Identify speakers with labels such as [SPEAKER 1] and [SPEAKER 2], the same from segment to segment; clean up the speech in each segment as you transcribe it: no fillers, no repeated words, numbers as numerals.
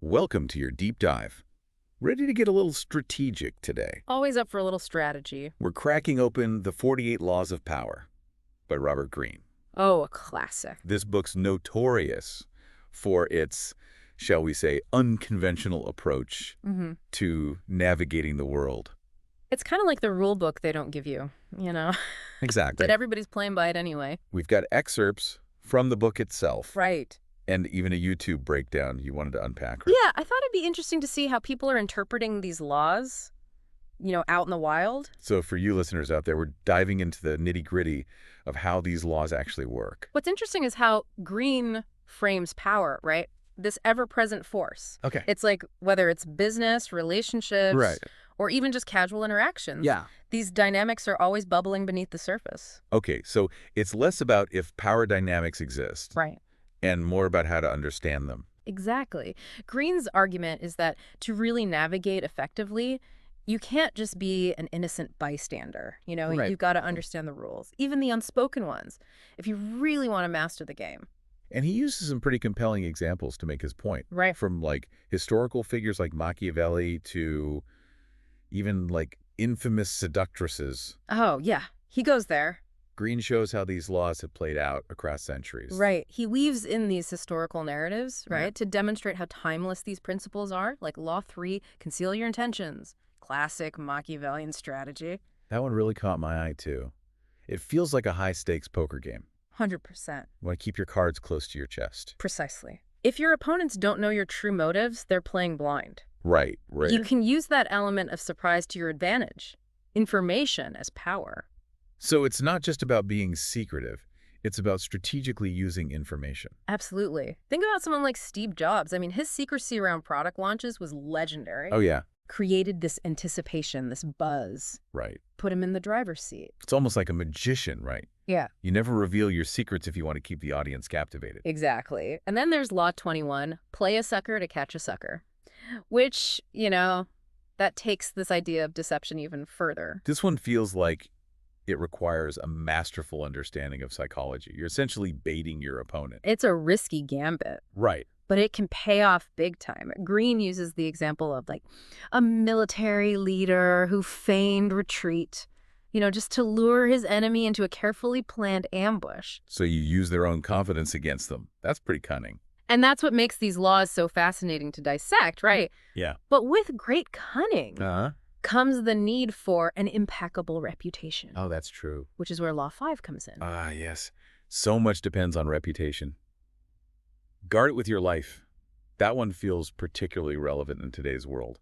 [SPEAKER 1] Welcome to your deep dive. Ready to get a little strategic today?
[SPEAKER 2] Always up for a little strategy.
[SPEAKER 1] We're cracking open The 48 Laws of Power by Robert Greene.
[SPEAKER 2] Oh, a classic.
[SPEAKER 1] This book's notorious for its, shall we say, unconventional approach to navigating the world.
[SPEAKER 2] It's kind of like the rule book they don't give you, you know?
[SPEAKER 1] Exactly.
[SPEAKER 2] But everybody's playing by it anyway.
[SPEAKER 1] We've got excerpts from the book itself.
[SPEAKER 2] Right.
[SPEAKER 1] And even a YouTube breakdown you wanted to unpack. Right?
[SPEAKER 2] Yeah, I thought it'd be interesting to see how people are interpreting these laws, out in the wild.
[SPEAKER 1] So for you listeners out there, we're diving into the nitty-gritty of how these laws actually work.
[SPEAKER 2] What's interesting is how Greene frames power, right? This ever-present force.
[SPEAKER 1] Okay.
[SPEAKER 2] It's like whether it's business, relationships,
[SPEAKER 1] Right.
[SPEAKER 2] or even just casual interactions.
[SPEAKER 1] Yeah.
[SPEAKER 2] These dynamics are always bubbling beneath the surface.
[SPEAKER 1] Okay, so it's less about if power dynamics exist.
[SPEAKER 2] Right.
[SPEAKER 1] And more about how to understand them.
[SPEAKER 2] Exactly. Greene's argument is that to really navigate effectively, you can't just be an innocent bystander.
[SPEAKER 1] Right.
[SPEAKER 2] You've got to understand the rules, even the unspoken ones, if you really want to master the game.
[SPEAKER 1] And he uses some pretty compelling examples to make his point.
[SPEAKER 2] Right.
[SPEAKER 1] From historical figures like Machiavelli to even infamous seductresses.
[SPEAKER 2] Oh, yeah. He goes there.
[SPEAKER 1] Greene shows how these laws have played out across centuries.
[SPEAKER 2] Right. He weaves in these historical narratives, right,
[SPEAKER 1] Yeah.
[SPEAKER 2] to demonstrate how timeless these principles are, like Law 3, conceal your intentions. Classic Machiavellian strategy.
[SPEAKER 1] That one really caught my eye, too. It feels like a high-stakes poker game.
[SPEAKER 2] 100%.
[SPEAKER 1] You want to keep your cards close to your chest.
[SPEAKER 2] Precisely. If your opponents don't know your true motives, they're playing blind.
[SPEAKER 1] Right.
[SPEAKER 2] You can use that element of surprise to your advantage. Information as power.
[SPEAKER 1] So it's not just about being secretive. It's about strategically using information.
[SPEAKER 2] Absolutely. Think about someone like Steve Jobs. I mean, his secrecy around product launches was legendary.
[SPEAKER 1] Oh, yeah.
[SPEAKER 2] Created this anticipation, this buzz.
[SPEAKER 1] Right.
[SPEAKER 2] Put him in the driver's seat.
[SPEAKER 1] It's almost like a magician, right?
[SPEAKER 2] Yeah.
[SPEAKER 1] You never reveal your secrets if you want to keep the audience captivated.
[SPEAKER 2] Exactly. And then there's Law 21, play a sucker to catch a sucker. Which, that takes this idea of deception even further.
[SPEAKER 1] This one feels like it requires a masterful understanding of psychology. You're essentially baiting your opponent.
[SPEAKER 2] It's a risky gambit.
[SPEAKER 1] Right.
[SPEAKER 2] But it can pay off big time. Greene uses the example of a military leader who feigned retreat, just to lure his enemy into a carefully planned ambush.
[SPEAKER 1] So you use their own confidence against them. That's pretty cunning.
[SPEAKER 2] And that's what makes these laws so fascinating to dissect, right?
[SPEAKER 1] Yeah.
[SPEAKER 2] But with great cunning comes the need for an impeccable reputation.
[SPEAKER 1] Oh, that's true.
[SPEAKER 2] Which is where Law 5 comes in.
[SPEAKER 1] Ah, yes. So much depends on reputation. Guard it with your life. That one feels particularly relevant in today's world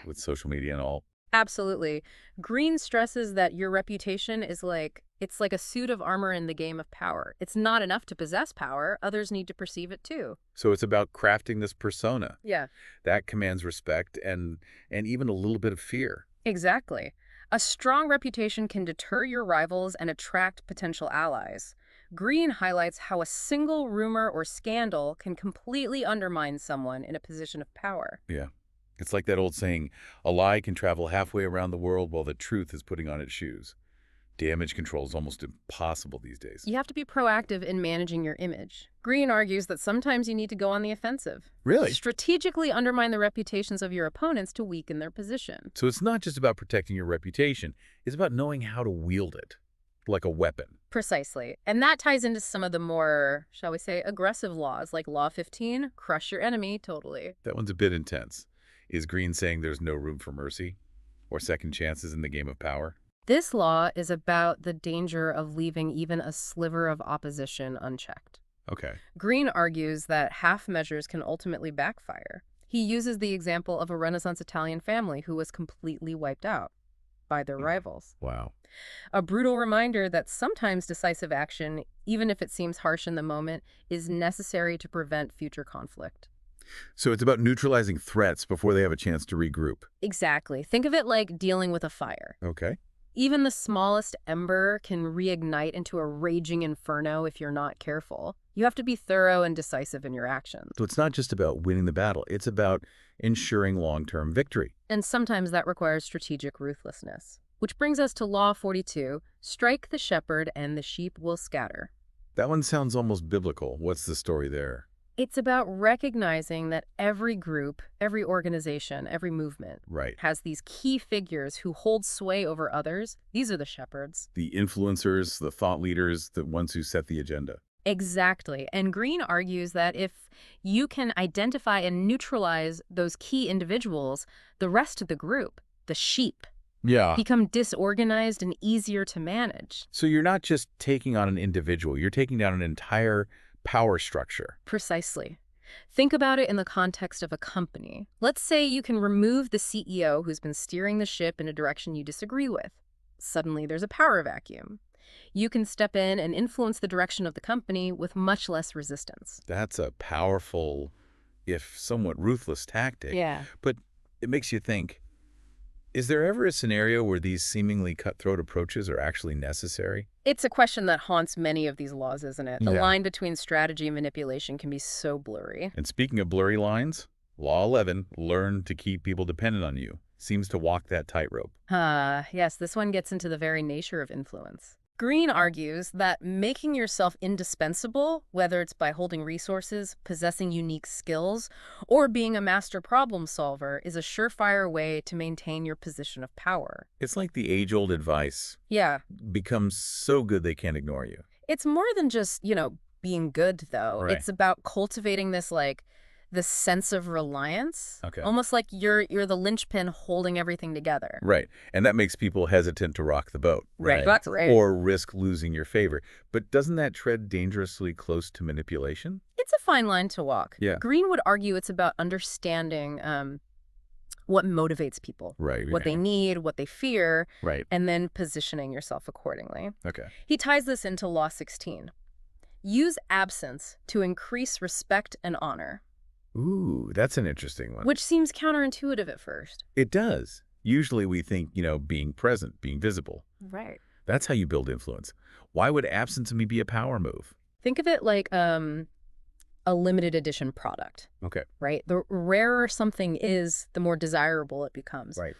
[SPEAKER 1] with social media and all.
[SPEAKER 2] Absolutely. Greene stresses that your reputation is it's like a suit of armor in the game of power. It's not enough to possess power. Others need to perceive it too.
[SPEAKER 1] So it's about crafting this persona.
[SPEAKER 2] Yeah.
[SPEAKER 1] That commands respect and even a little bit of fear.
[SPEAKER 2] Exactly. A strong reputation can deter your rivals and attract potential allies. Greene highlights how a single rumor or scandal can completely undermine someone in a position of power.
[SPEAKER 1] Yeah. It's like that old saying, a lie can travel halfway around the world while the truth is putting on its shoes. Damage control is almost impossible these days.
[SPEAKER 2] You have to be proactive in managing your image. Greene argues that sometimes you need to go on the offensive.
[SPEAKER 1] Really?
[SPEAKER 2] Strategically undermine the reputations of your opponents to weaken their position.
[SPEAKER 1] So it's not just about protecting your reputation. It's about knowing how to wield it, like a weapon.
[SPEAKER 2] Precisely. And that ties into some of the more, shall we say, aggressive laws, like Law 15, crush your enemy totally.
[SPEAKER 1] That one's a bit intense. Is Greene saying there's no room for mercy or second chances in the game of power?
[SPEAKER 2] This law is about the danger of leaving even a sliver of opposition unchecked.
[SPEAKER 1] Okay.
[SPEAKER 2] Greene argues that half measures can ultimately backfire. He uses the example of a Renaissance Italian family who was completely wiped out by their rivals.
[SPEAKER 1] Wow.
[SPEAKER 2] A brutal reminder that sometimes decisive action, even if it seems harsh in the moment, is necessary to prevent future conflict.
[SPEAKER 1] So it's about neutralizing threats before they have a chance to regroup.
[SPEAKER 2] Exactly. Think of it like dealing with a fire.
[SPEAKER 1] Okay.
[SPEAKER 2] Even the smallest ember can reignite into a raging inferno if you're not careful. You have to be thorough and decisive in your actions.
[SPEAKER 1] So it's not just about winning the battle. It's about ensuring long-term victory.
[SPEAKER 2] And sometimes that requires strategic ruthlessness. Which brings us to Law 42, strike the shepherd and the sheep will scatter.
[SPEAKER 1] That one sounds almost biblical. What's the story there?
[SPEAKER 2] It's about recognizing that every group, every organization, every movement
[SPEAKER 1] Right.
[SPEAKER 2] has these key figures who hold sway over others. These are the shepherds.
[SPEAKER 1] The influencers, the thought leaders, the ones who set the agenda.
[SPEAKER 2] Exactly. And Greene argues that if you can identify and neutralize those key individuals, the rest of the group, the sheep,
[SPEAKER 1] Yeah.
[SPEAKER 2] become disorganized and easier to manage.
[SPEAKER 1] So you're not just taking on an individual, you're taking down an entire power structure.
[SPEAKER 2] Precisely. Think about it in the context of a company. Let's say you can remove the CEO who's been steering the ship in a direction you disagree with. Suddenly there's a power vacuum. You can step in and influence the direction of the company with much less resistance.
[SPEAKER 1] That's a powerful, if somewhat ruthless tactic.
[SPEAKER 2] Yeah.
[SPEAKER 1] But it makes you think, is there ever a scenario where these seemingly cutthroat approaches are actually necessary?
[SPEAKER 2] It's a question that haunts many of these laws, isn't it? The
[SPEAKER 1] Yeah.
[SPEAKER 2] line between strategy and manipulation can be so blurry.
[SPEAKER 1] And speaking of blurry lines, Law 11, learn to keep people dependent on you, seems to walk that tightrope.
[SPEAKER 2] Yes, this one gets into the very nature of influence. Greene argues that making yourself indispensable, whether it's by holding resources, possessing unique skills, or being a master problem solver, is a surefire way to maintain your position of power.
[SPEAKER 1] It's like the age-old advice,
[SPEAKER 2] Yeah,
[SPEAKER 1] become so good they can't ignore you.
[SPEAKER 2] it's more than just, being good, though.
[SPEAKER 1] Right.
[SPEAKER 2] It's about cultivating this sense of reliance.
[SPEAKER 1] Okay.
[SPEAKER 2] Almost like you're the linchpin holding everything together.
[SPEAKER 1] Right. And that makes people hesitant to rock the boat.
[SPEAKER 2] Right. That's right.
[SPEAKER 1] Or risk losing your favor. But doesn't that tread dangerously close to manipulation?
[SPEAKER 2] It's a fine line to walk.
[SPEAKER 1] Yeah.
[SPEAKER 2] Greene would argue it's about understanding what motivates people,
[SPEAKER 1] Right.
[SPEAKER 2] what they need, what they fear,
[SPEAKER 1] Right.
[SPEAKER 2] and then positioning yourself accordingly.
[SPEAKER 1] Okay.
[SPEAKER 2] He ties this into Law 16. Use absence to increase respect and honor,
[SPEAKER 1] Ooh, that's an interesting one.
[SPEAKER 2] which seems counterintuitive at first.
[SPEAKER 1] It does. Usually we think, being present, being visible.
[SPEAKER 2] Right.
[SPEAKER 1] That's how you build influence. Why would absence of me be a power move?
[SPEAKER 2] Think of it like a limited edition product,
[SPEAKER 1] Okay.
[SPEAKER 2] right? The rarer something is, the more desirable it becomes.
[SPEAKER 1] Right.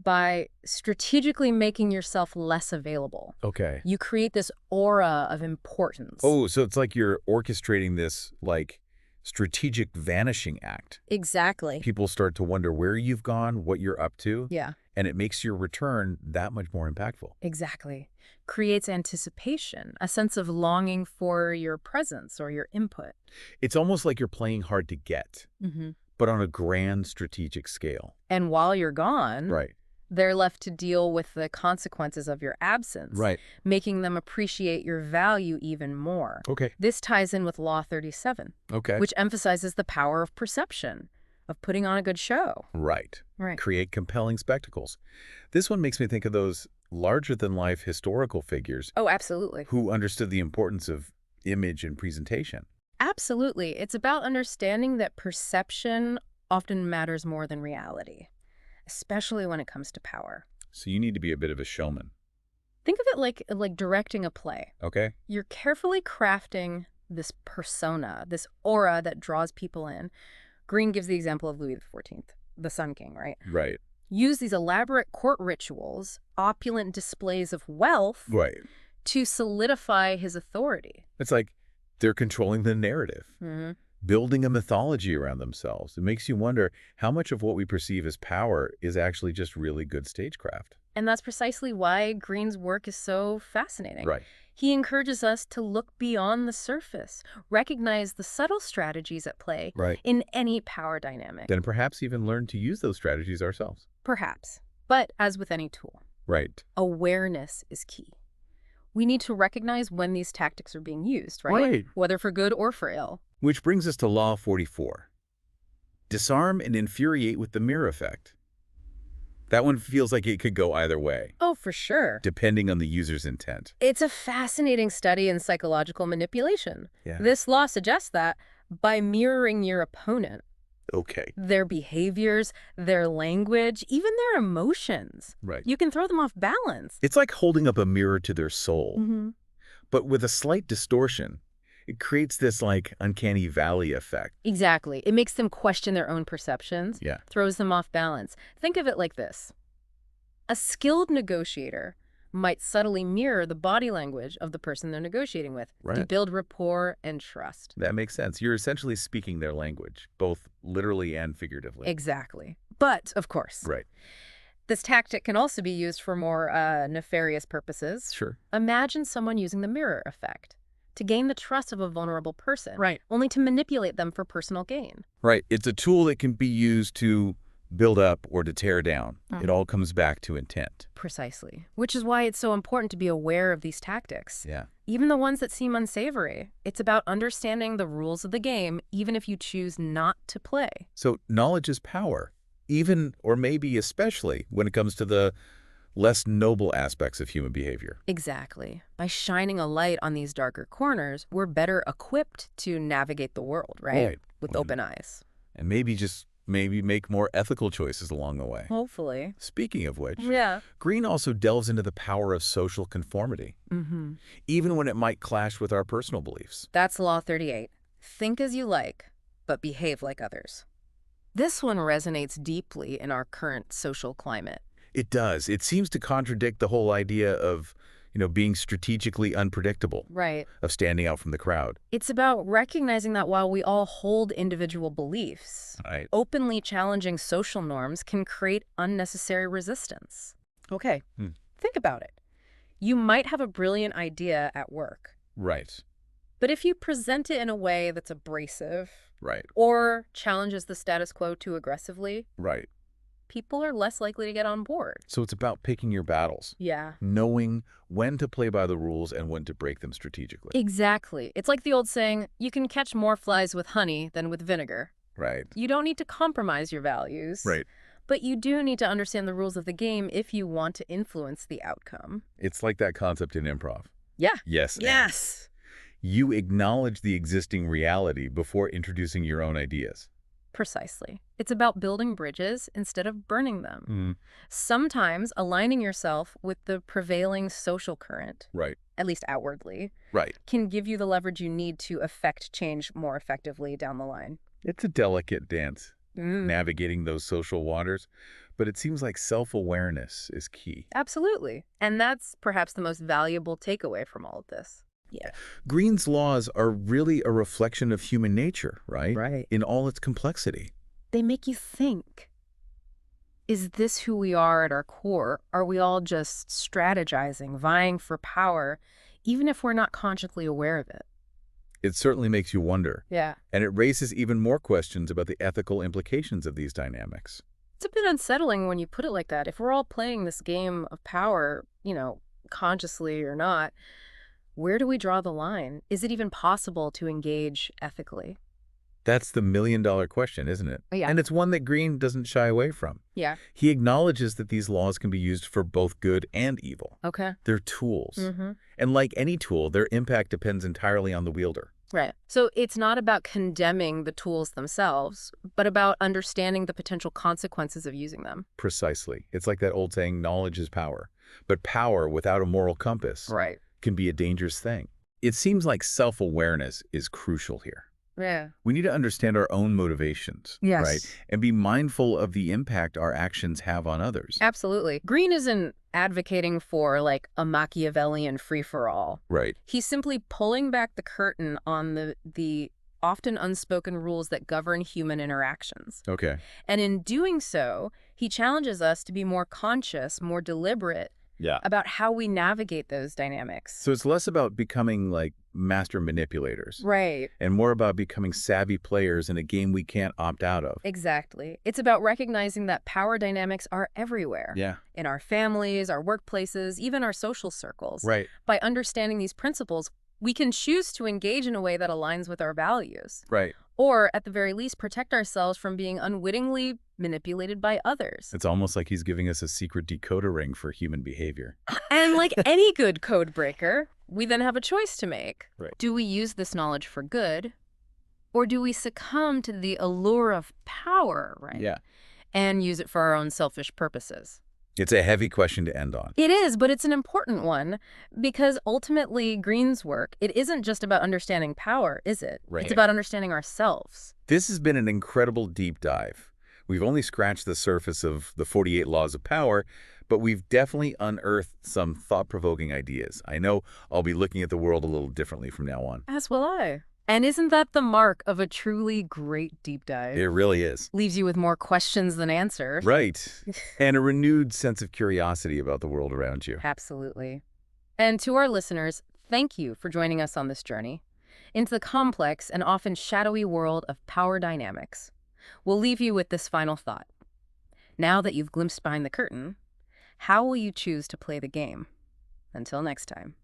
[SPEAKER 2] By strategically making yourself less available,
[SPEAKER 1] Okay.
[SPEAKER 2] you create this aura of importance.
[SPEAKER 1] Oh, so it's like you're orchestrating this, strategic vanishing act.
[SPEAKER 2] Exactly.
[SPEAKER 1] People start to wonder where you've gone, what you're up to,
[SPEAKER 2] Yeah,
[SPEAKER 1] and it makes your return that much more impactful.
[SPEAKER 2] exactly. Creates anticipation, a sense of longing for your presence or your input.
[SPEAKER 1] It's almost like you're playing hard to get,
[SPEAKER 2] Mm-hmm.
[SPEAKER 1] but on a grand strategic scale.
[SPEAKER 2] And while you're gone,
[SPEAKER 1] Right.
[SPEAKER 2] they're left to deal with the consequences of your absence,
[SPEAKER 1] Right.
[SPEAKER 2] making them appreciate your value even more.
[SPEAKER 1] Okay.
[SPEAKER 2] This ties in with Law 37,
[SPEAKER 1] Okay.
[SPEAKER 2] which emphasizes the power of perception, of putting on a good show.
[SPEAKER 1] Right.
[SPEAKER 2] Right.
[SPEAKER 1] Create compelling spectacles. This one makes me think of those larger-than-life historical figures
[SPEAKER 2] Oh, absolutely.
[SPEAKER 1] who understood the importance of image and presentation.
[SPEAKER 2] Absolutely. It's about understanding that perception often matters more than reality, especially when it comes to power.
[SPEAKER 1] So you need to be a bit of a showman.
[SPEAKER 2] Think of it like directing a play.
[SPEAKER 1] Okay?
[SPEAKER 2] You're carefully crafting this persona, this aura that draws people in. Greene gives the example of Louis XIV, the Sun King, right?
[SPEAKER 1] Right.
[SPEAKER 2] Use these elaborate court rituals, opulent displays of wealth,
[SPEAKER 1] Right.
[SPEAKER 2] to solidify his authority.
[SPEAKER 1] It's like they're controlling the narrative,
[SPEAKER 2] Mm-hmm.
[SPEAKER 1] building a mythology around themselves. It makes you wonder how much of what we perceive as power is actually just really good stagecraft.
[SPEAKER 2] And that's precisely why Greene's work is so fascinating.
[SPEAKER 1] Right.
[SPEAKER 2] He encourages us to look beyond the surface, recognize the subtle strategies at play
[SPEAKER 1] Right.
[SPEAKER 2] in any power dynamic.
[SPEAKER 1] Then perhaps even learn to use those strategies ourselves.
[SPEAKER 2] Perhaps. But as with any tool,
[SPEAKER 1] Right.
[SPEAKER 2] awareness is key. We need to recognize when these tactics are being used, right?
[SPEAKER 1] Right.
[SPEAKER 2] Whether for good or for ill.
[SPEAKER 1] Which brings us to Law 44. Disarm and infuriate with the mirror effect. That one feels like it could go either way,
[SPEAKER 2] Oh, for sure.
[SPEAKER 1] depending on the user's intent.
[SPEAKER 2] It's a fascinating study in psychological manipulation.
[SPEAKER 1] Yeah.
[SPEAKER 2] This law suggests that by mirroring your opponent,
[SPEAKER 1] Okay.
[SPEAKER 2] their behaviors, their language, even their emotions,
[SPEAKER 1] Right.
[SPEAKER 2] you can throw them off balance.
[SPEAKER 1] It's like holding up a mirror to their soul,
[SPEAKER 2] Mm-hmm.
[SPEAKER 1] but with a slight distortion. It creates this uncanny valley effect.
[SPEAKER 2] Exactly. It makes them question their own perceptions,
[SPEAKER 1] Yeah.
[SPEAKER 2] throws them off balance. Think of it like this. A skilled negotiator might subtly mirror the body language of the person they're negotiating with to
[SPEAKER 1] Right.
[SPEAKER 2] build rapport and trust.
[SPEAKER 1] That makes sense. You're essentially speaking their language, both literally and figuratively.
[SPEAKER 2] Exactly. But, of course,
[SPEAKER 1] Right.
[SPEAKER 2] this tactic can also be used for more nefarious purposes.
[SPEAKER 1] Sure.
[SPEAKER 2] Imagine someone using the mirror effect to gain the trust of a vulnerable person,
[SPEAKER 1] Right.
[SPEAKER 2] only to manipulate them for personal gain.
[SPEAKER 1] Right. It's a tool that can be used to build up or to tear down. It all comes back to intent.
[SPEAKER 2] Precisely. Which is why it's so important to be aware of these tactics.
[SPEAKER 1] Yeah.
[SPEAKER 2] Even the ones that seem unsavory. It's about understanding the rules of the game, even if you choose not to play.
[SPEAKER 1] So knowledge is power, even or maybe especially when it comes to the less noble aspects of human behavior.
[SPEAKER 2] Exactly. By shining a light on these darker corners, we're better equipped to navigate the world, right? With open eyes.
[SPEAKER 1] And maybe make more ethical choices along the way.
[SPEAKER 2] Hopefully.
[SPEAKER 1] Speaking of which,
[SPEAKER 2] Yeah.
[SPEAKER 1] Greene also delves into the power of social conformity, even when it might clash with our personal beliefs.
[SPEAKER 2] That's Law 38. Think as you like, but behave like others. This one resonates deeply in our current social climate.
[SPEAKER 1] It does. It seems to contradict the whole idea of, being strategically unpredictable,
[SPEAKER 2] Right.
[SPEAKER 1] of standing out from the crowd.
[SPEAKER 2] It's about recognizing that while we all hold individual beliefs,
[SPEAKER 1] Right.
[SPEAKER 2] openly challenging social norms can create unnecessary resistance. Okay, think about it. You might have a brilliant idea at work,
[SPEAKER 1] Right.
[SPEAKER 2] but if you present it in a way that's abrasive
[SPEAKER 1] Right.
[SPEAKER 2] or challenges the status quo too aggressively,
[SPEAKER 1] Right.
[SPEAKER 2] people are less likely to get on board.
[SPEAKER 1] So it's about picking your battles,
[SPEAKER 2] Yeah.
[SPEAKER 1] knowing when to play by the rules and when to break them strategically.
[SPEAKER 2] Exactly. It's like the old saying, you can catch more flies with honey than with vinegar.
[SPEAKER 1] Right.
[SPEAKER 2] You don't need to compromise your values.
[SPEAKER 1] Right.
[SPEAKER 2] But you do need to understand the rules of the game if you want to influence the outcome.
[SPEAKER 1] It's like that concept in improv.
[SPEAKER 2] Yeah.
[SPEAKER 1] Yes. and.
[SPEAKER 2] Yes.
[SPEAKER 1] You acknowledge the existing reality before introducing your own ideas.
[SPEAKER 2] Precisely. It's about building bridges instead of burning them. Sometimes aligning yourself with the prevailing social current,
[SPEAKER 1] Right.
[SPEAKER 2] at least outwardly,
[SPEAKER 1] Right.
[SPEAKER 2] can give you the leverage you need to affect change more effectively down the line.
[SPEAKER 1] It's a delicate dance, navigating those social waters, but it seems like self-awareness is key.
[SPEAKER 2] Absolutely. And that's perhaps the most valuable takeaway from all of this. Yeah.
[SPEAKER 1] Greene's laws are really a reflection of human nature, right?
[SPEAKER 2] Right.
[SPEAKER 1] In all its complexity.
[SPEAKER 2] They make you think. Is this who we are at our core? Are we all just strategizing, vying for power, even if we're not consciously aware of it?
[SPEAKER 1] It certainly makes you wonder.
[SPEAKER 2] Yeah.
[SPEAKER 1] And it raises even more questions about the ethical implications of these dynamics.
[SPEAKER 2] It's a bit unsettling when you put it like that. If we're all playing this game of power, consciously or not, where do we draw the line? Is it even possible to engage ethically?
[SPEAKER 1] That's the million-dollar question, isn't it?
[SPEAKER 2] Yeah.
[SPEAKER 1] And it's one that Greene doesn't shy away from.
[SPEAKER 2] Yeah.
[SPEAKER 1] He acknowledges that these laws can be used for both good and evil.
[SPEAKER 2] Okay.
[SPEAKER 1] They're tools. And like any tool, their impact depends entirely on the wielder.
[SPEAKER 2] Right. So it's not about condemning the tools themselves, but about understanding the potential consequences of using them.
[SPEAKER 1] Precisely. It's like that old saying, knowledge is power. But power without a moral compass
[SPEAKER 2] Right.
[SPEAKER 1] can be a dangerous thing. It seems like self-awareness is crucial here.
[SPEAKER 2] Yeah.
[SPEAKER 1] We need to understand our own motivations,
[SPEAKER 2] Yes.
[SPEAKER 1] right? And be mindful of the impact our actions have on others.
[SPEAKER 2] Absolutely. Greene isn't advocating for like a Machiavellian free-for-all.
[SPEAKER 1] Right.
[SPEAKER 2] He's simply pulling back the curtain on the often unspoken rules that govern human interactions.
[SPEAKER 1] Okay.
[SPEAKER 2] And in doing so, he challenges us to be more conscious, more deliberate
[SPEAKER 1] Yeah.
[SPEAKER 2] about how we navigate those dynamics.
[SPEAKER 1] So it's less about becoming like master manipulators
[SPEAKER 2] Right.
[SPEAKER 1] and more about becoming savvy players in a game we can't opt out of.
[SPEAKER 2] Exactly. It's about recognizing that power dynamics are everywhere.
[SPEAKER 1] Yeah.
[SPEAKER 2] In our families, our workplaces, even our social circles.
[SPEAKER 1] Right.
[SPEAKER 2] By understanding these principles, we can choose to engage in a way that aligns with our values.
[SPEAKER 1] Right.
[SPEAKER 2] Or, at the very least, protect ourselves from being unwittingly manipulated by others.
[SPEAKER 1] It's almost like he's giving us a secret decoder ring for human behavior.
[SPEAKER 2] And like any good code breaker, we then have a choice to make.
[SPEAKER 1] Right.
[SPEAKER 2] Do we use this knowledge for good? Or do we succumb to the allure of power, right?
[SPEAKER 1] Yeah.
[SPEAKER 2] And use it for our own selfish purposes?
[SPEAKER 1] It's a heavy question to end on.
[SPEAKER 2] It is, but it's an important one because ultimately Greene's work, it isn't just about understanding power, is it?
[SPEAKER 1] Right.
[SPEAKER 2] It's about understanding ourselves.
[SPEAKER 1] This has been an incredible deep dive. We've only scratched the surface of the 48 laws of power, but we've definitely unearthed some thought-provoking ideas. I know I'll be looking at the world a little differently from now on.
[SPEAKER 2] As will I. And isn't that the mark of a truly great deep
[SPEAKER 1] It
[SPEAKER 2] dive?
[SPEAKER 1] really is.
[SPEAKER 2] Leaves you with more questions than answers.
[SPEAKER 1] Right. And a renewed sense of curiosity about the world around you.
[SPEAKER 2] Absolutely. And to our listeners, thank you for joining us on this journey into the complex and often shadowy world of power dynamics. We'll leave you with this final thought. Now that you've glimpsed behind the curtain, how will you choose to play the game? Until next time.